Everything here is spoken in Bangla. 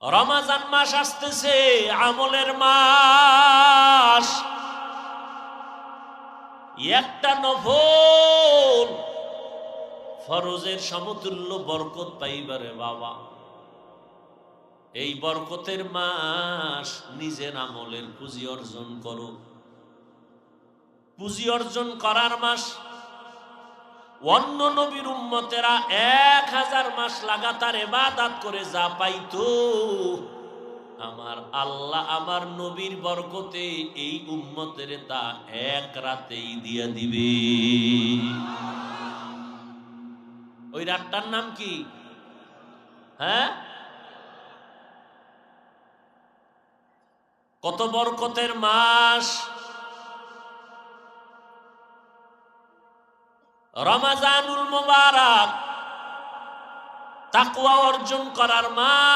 রমজান মাস আসতেছে, আমলের মাস। একটা নফল ফরজের সমতুল্য বরকত পাইবারে বাবা। এই বরকতের মাস, নিজের আমলের পুঁজি অর্জন করো। পুঁজি অর্জন করার মাস। অন্য নবীর উম্মতেরা 1000 মাস লাগাতার ইবাদত করে যা পাইতো, আমার আল্লাহ আমার নবীর বরকতে এই উম্মতের তা এক রাতেই দিয়া দিবে। ওই রাতটার নাম কি? হ্যাঁ, কত বরকতের মাস রমাজানুল মুবারক। তাকওয়া অর্জন করার মাস।